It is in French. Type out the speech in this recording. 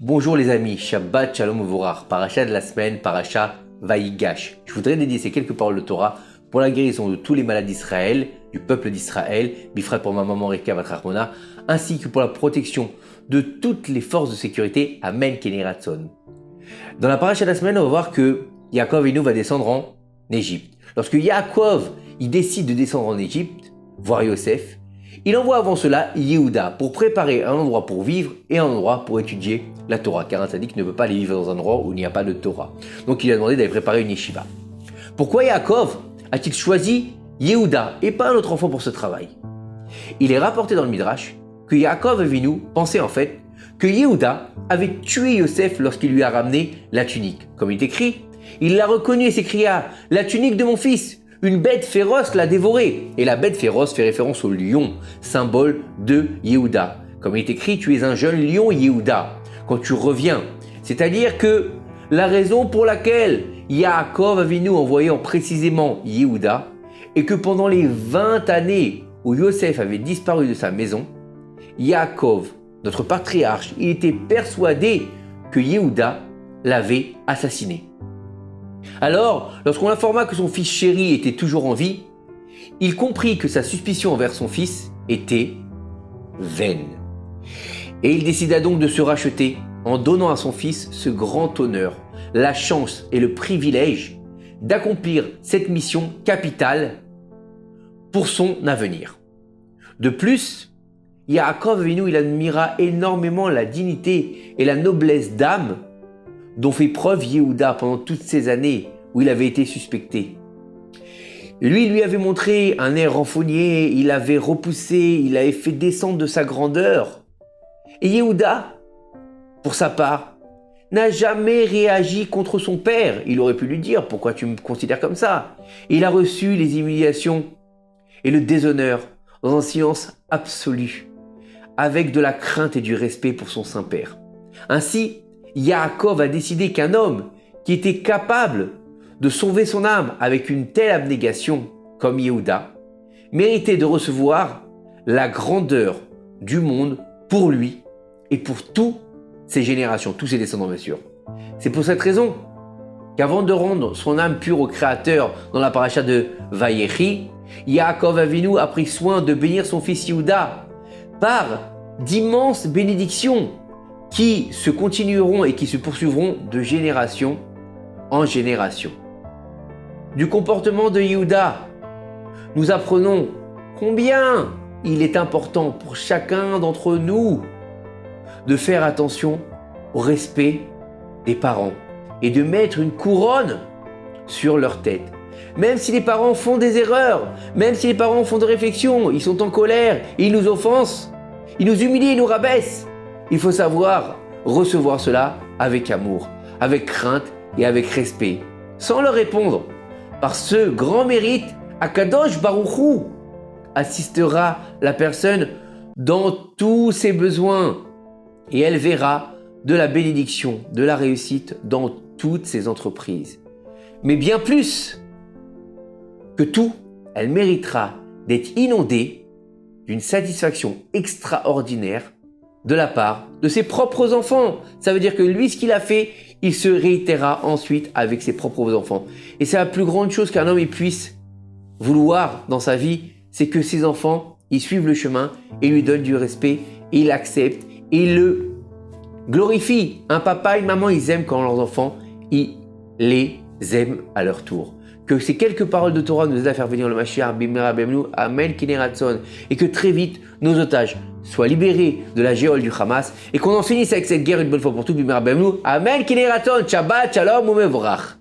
Bonjour les amis, Shabbat Shalom Uvorach, paracha de la semaine, paracha Vaïgash. Je voudrais dédier ces quelques paroles de Torah pour la guérison de tous les malades d'Israël, du peuple d'Israël, bifrat pour ma maman Reka Vatrachmona, ainsi que pour la protection de toutes les forces de sécurité. Amen Keneratzon. Dans la paracha de la semaine, on va voir que Yaakov Avinu va descendre en Égypte. Lorsque Yaakov il décide de descendre en Égypte, voir Yosef, il envoie avant cela Yehuda pour préparer un endroit pour vivre et un endroit pour étudier la Torah, car un tzaddik ne peut pas aller vivre dans un endroit où il n'y a pas de Torah. Donc il a demandé d'aller préparer une yeshiva. Pourquoi Yaakov a-t-il choisi Yehuda et pas un autre enfant pour ce travail? Il est rapporté dans le Midrash que Yaakov Avinu pensait en fait que Yehuda avait tué Yosef lorsqu'il lui a ramené la tunique. Comme il est écrit, il l'a reconnu et s'écria « La tunique de mon fils !» Une bête féroce l'a dévoré. Et la bête féroce fait référence au lion, symbole de Yehuda. Comme il est écrit, tu es un jeune lion Yehuda. Quand tu reviens, c'est-à-dire que la raison pour laquelle Yaakov Avinu envoyait précisément Yehuda est que pendant les 20 années où Yosef avait disparu de sa maison, Yaakov, notre patriarche, il était persuadé que Yehuda l'avait assassiné. Alors, lorsqu'on l'informa que son fils chéri était toujours en vie, il comprit que sa suspicion envers son fils était vaine. Et il décida donc de se racheter en donnant à son fils ce grand honneur, la chance et le privilège d'accomplir cette mission capitale pour son avenir. De plus, Yaakov Avinu il admira énormément la dignité et la noblesse d'âme dont fait preuve Yehuda pendant toutes ces années où il avait été suspecté. Lui avait montré un air renfrogné, il avait repoussé, il avait fait descendre de sa grandeur. Et Yehuda, pour sa part, n'a jamais réagi contre son père. Il aurait pu lui dire « Pourquoi tu me considères comme ça ?» Il a reçu les humiliations et le déshonneur dans un silence absolu, avec de la crainte et du respect pour son Saint-Père. Ainsi, Yaakov a décidé qu'un homme qui était capable de sauver son âme avec une telle abnégation comme Yehuda méritait de recevoir la grandeur du monde pour lui et pour toutes ses générations, tous ses descendants bien sûr. C'est pour cette raison qu'avant de rendre son âme pure au Créateur dans la paracha de Vayechi, Yaakov Avinu a pris soin de bénir son fils Yehuda par d'immenses bénédictions qui se continueront et qui se poursuivront de génération en génération. Du comportement de Yehuda, nous apprenons combien il est important pour chacun d'entre nous de faire attention au respect des parents et de mettre une couronne sur leur tête. Même si les parents font des erreurs, même si les parents font des réflexions, ils sont en colère, ils nous offensent, ils nous humilient, ils nous rabaissent. Il faut savoir recevoir cela avec amour, avec crainte et avec respect, sans leur répondre. Par ce grand mérite, Akadosh Baruch Hu assistera la personne dans tous ses besoins et elle verra de la bénédiction, de la réussite dans toutes ses entreprises. Mais bien plus que tout, elle méritera d'être inondée d'une satisfaction extraordinaire de la part de ses propres enfants. Ça veut dire que lui, ce qu'il a fait, il se réitérera ensuite avec ses propres enfants. Et c'est la plus grande chose qu'un homme puisse vouloir dans sa vie, c'est que ses enfants, ils suivent le chemin et lui donnent du respect, et ils l'acceptent, et ils le glorifient. Un papa et une maman, ils aiment quand leurs enfants, ils les aiment à leur tour. Que ces quelques paroles de Torah nous aident à faire venir le Mashiach, Bimera Bemnou, Amen Keneratzon, et que très vite, nos otages soient libérés de la géole du Hamas, et qu'on en finisse avec cette guerre une bonne fois pour toutes, Bimera Bemnou, Amen Keneratzon, Shabbat Shalom Umevorach.